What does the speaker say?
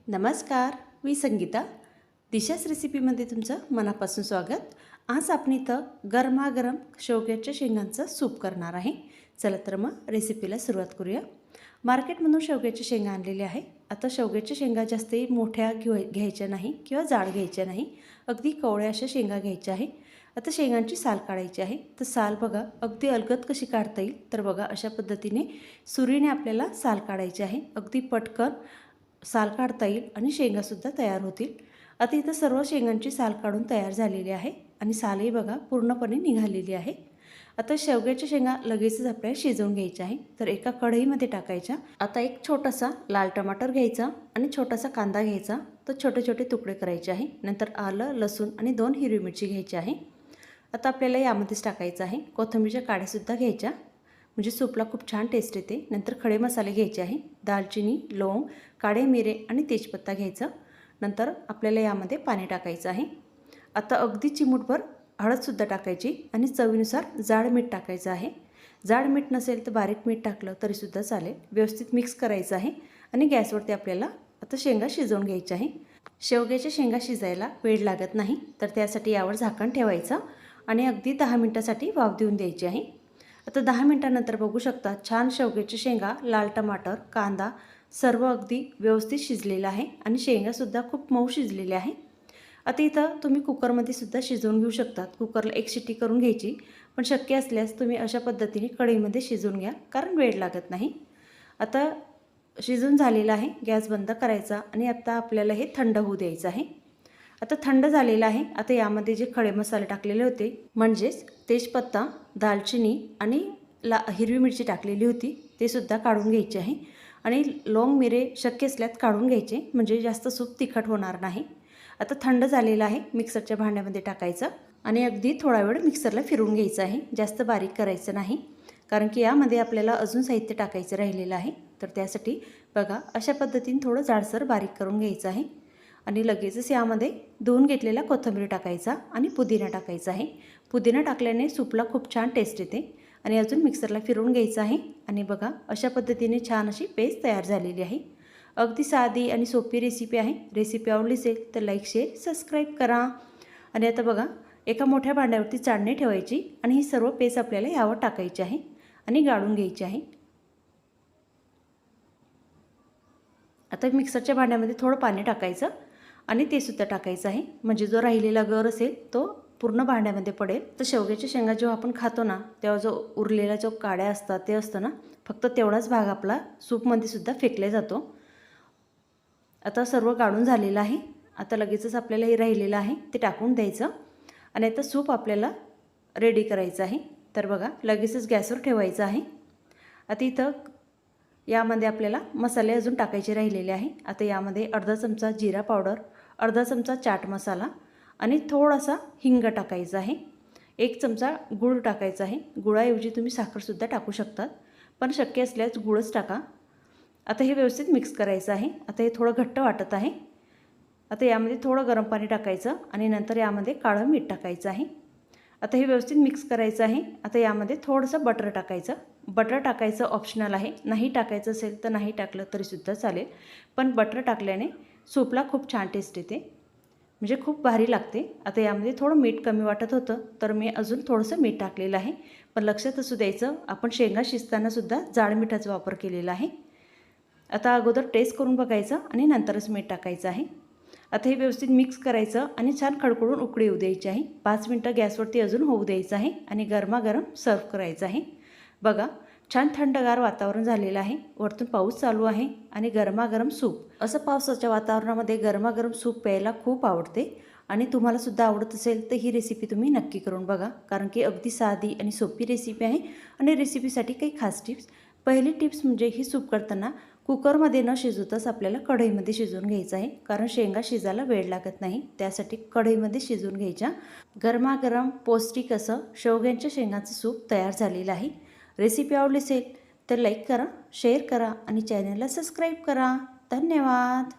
नमस्कार, मी संगीता. दिशाच रेसिपीमध्ये तुमचं मनापासून स्वागत. आज आपण इथं गरमागरम शेवग्याच्या शेंगांचं सूप करणार आहे. चला तर मग रेसिपीला सुरुवात करूया. मार्केटमधून शेवग्याच्या शेंगा आणलेल्या आहे. आता शेवग्याच्या शेंगा जास्तही मोठ्या घ्यायच्या नाही किंवा जाड घ्यायच्या नाही, अगदी कवळ्या अशा शेंगा घ्यायच्या आहे. आता शेंगांची साल काढायची आहे. तर साल बघा अगदी अलगद कशी काढता येईल तर बघा अशा पद्धतीने सुरीने आपल्याला साल काढायची आहे. अगदी पटकन साल काढता येईल आणि शेंगासुद्धा तयार होतील. आता इथं सर्व शेंगांची साल काढून तयार झालेली आहे आणि सालही बघा पूर्णपणे निघालेली आहे. आता शेवग्याच्या शेंगा लगेचच आपल्याला शिजवून घ्यायच्या आहे. तर एका कढईमध्ये टाकायच्या. आता एक छोटासा लाल टमाटर घ्यायचा आणि छोटासा कांदा घ्यायचा. तर छोटे छोटे तुकडे करायचे आहे. नंतर आलं, लसूण आणि 2 हिरवी मिरची घ्यायची आहे. आता आपल्याला यामध्येच टाकायचं आहे कोथिंबीरच्या काड्यासुद्धा घ्यायच्या, म्हणजे सूपला खूप छान टेस्ट येते. नंतर खडे मसाले घ्यायचे आहे. दालचिनी, लवंग, काळे मिरे आणि तेजपत्ता घ्यायचा. नंतर आपल्याला यामध्ये पाणी टाकायचं आहे. आता अगदी चिमूटभर हळदसुद्धा टाकायची आणि चवीनुसार जाड मीठ टाकायचं आहे. जाड मीठ नसेल तर बारीक मीठ टाकलं तरीसुद्धा चालेल. व्यवस्थित मिक्स करायचं आहे आणि गॅसवरती आपल्याला आता शेंगा शिजवून घ्यायच्या आहे. शेवग्याच्या शेंगा शिजायला वेळ लागत नाही, तर त्यासाठी यावर झाकण ठेवायचं आणि अगदी 10 मिनटासाठी वाफ देऊन द्यायची आहे. आता 10 मिनटानंतर बघू शकता छान शेवग्याच्या शेंगा, लाल टमाटर, कांदा सर्व अगदी व्यवस्थित शिजलेलं आहे आणि शेंगासुद्धा खूप मऊ शिजलेले आहे. आता इथं तुम्ही कुकरमध्ये सुद्धा शिजवून घेऊ शकतात. कुकरला 1 शिट्टी करून घ्यायची, पण शक्य असल्यास तुम्ही अशा पद्धतीने कढईमध्ये शिजवून घ्या, कारण वेळ लागत नाही. आता शिजून झालेलं आहे. गॅस बंद करायचा आणि आता आपल्याला हे थंड होऊ द्यायचं आहे. आता थंड झालेलं आहे. आता यामध्ये जे खडे मसाले टाकलेले होते, म्हणजेच तेजपत्ता, दालचिनी आणि हिरवी मिरची टाकलेली होती, ते सुद्धा काढून घ्यायचे आहे. आणि लवंग, मिरे शक्य असल्यास काढून घ्यायचे, म्हणजे जास्त सूप तिखट होणार नाही. आता थंड झालेलं आहे. मिक्सरच्या भांड्यामध्ये टाकायचं आणि अगदी थोडा वेळ मिक्सरला फिरवून घ्यायचं आहे. जास्त बारीक करायचं नाही, कारण की यामध्ये आपल्याला अजून साहित्य टाकायचं राहिलेलं आहे. तर त्यासाठी बघा अशा पद्धतीने थोडं जाडसर बारीक करून घ्यायचं आहे. आणि लगेचच यामध्ये धुवून घेतलेला कोथिंबीर टाकायचा आणि पुदिना टाकायचा आहे. पुदिना टाकल्याने सूपला खूप छान टेस्ट येते. आणि अजून मिक्सरला फिरवून घ्यायचं आहे. आणि बघा अशा पद्धतीने छान अशी पेस्ट तयार झालेली आहे. अगदी साधी आणि सोपी रेसिपी आहे. रेसिपी आवडली असेल तर लाईक, शेअर, सबस्क्राईब करा. आणि आता बघा एका मोठ्या भांड्यावरती चाळणी ठेवायची आणि ही सर्व पेस्ट आपल्याला यावर टाकायची आहे आणि गाळून घ्यायची आहे. आता मिक्सरच्या भांड्यामध्ये थोडं पाणी टाकायचं आणि ते सुद्धा टाकायचं आहे, म्हणजे जो राहिलेला गर असेल तो पूर्ण भांड्यामध्ये पडेल. तर शेवग्याच्या शेंगा जेव्हा आपण खातो ना, तेव्हा जो उरलेला जो काड्या असतात ते असतं ना, फक्त तेवढाच भाग आपला सूपमध्ये सुद्धा फेकला जातो. आता सर्व गाळून झालेलं आहे. आता लगेचच आपल्याला हे राहिलेलं आहे ते टाकून द्यायचं आणि आता सूप आपल्याला रेडी करायचं आहे. तर बघा लगेचच गॅसवर ठेवायचं आहे. आता इथं यामध्ये आपल्याला मसाले अजून टाकायचे राहिलेले आहे. आता यामध्ये अर्धा चमचा जिरा पावडर, अर्धा चमचा चाट मसाला आणि थोडासा हिंग टाकायचा आहे. 1 चमचा गूळ टाकायचा आहे. गुळाऐवजी तुम्ही साखरसुद्धा टाकू शकतात, पण शक्य असल्यास गूळच टाका. आता हे व्यवस्थित मिक्स करायचं आहे. आता हे थोडं घट्ट वाटत आहे. आता यामध्ये थोडं गरम पाणी टाकायचं आणि नंतर यामध्ये काळं मीठ टाकायचं आहे. आता हे व्यवस्थित मिक्स करायचं आहे. आता यामध्ये थोडंसं बटर टाकायचं. बटर टाकायचं ऑप्शनल आहे. नाही टाकायचं असेल तर नाही टाकलं तरीसुद्धा चालेल, पण बटर टाकल्याने सूपला खूप छान टेस्ट येते, म्हणजे खूप भारी लागते. आता यामध्ये थोडं मीठ कमी वाटत होतं, तर मी अजून थोडंसं मीठ टाकलेलं आहे. पण लक्षात असू द्यायचं, आपण शेंगा शिजतानासुद्धा जाड मिठाचा वापर केलेला आहे. आता अगोदर टेस्ट करून बघायचं आणि नंतरच मीठ टाकायचं आहे. आता हे व्यवस्थित मिक्स करायचं आणि छान खडखडून उकळी येऊ द्यायची आहे. 5 मिनटं गॅसवरती अजून होऊ द्यायचं आहे आणि गरमागरम सर्व करायचं आहे. बघा छान थंडगार वातावरण झालेलं आहे. वरतून पाऊस चालू आहे आणि गरमागरम सूप. असं पावसाच्या वातावरणामध्ये गरमागरम सूप प्यायला खूप आवडते आणि तुम्हाला सुद्धा आवडत असेल तर ही रेसिपी तुम्ही नक्की करून बघा, कारण की अगदी साधी आणि सोपी रेसिपी आहे. आणि रेसिपीसाठी काही खास टिप्स. पहिली टिप्स म्हणजे ही सूप करताना कुकरमध्ये न शिजवताच आपल्याला कढईमध्ये शिजवून घ्यायचं आहे, कारण शेंगा शिजायला वेळ लागत नाही. त्यासाठी कढईमध्ये शिजवून घ्यायच्या. गरमागरम पौष्टिक असं शेवग्याच्या शेंगाचं सूप तयार झालेलं आहे. रेसिपी आवडली असेल तर लाईक करा, शेअर करा आणि चॅनलला सबस्क्राईब करा. धन्यवाद.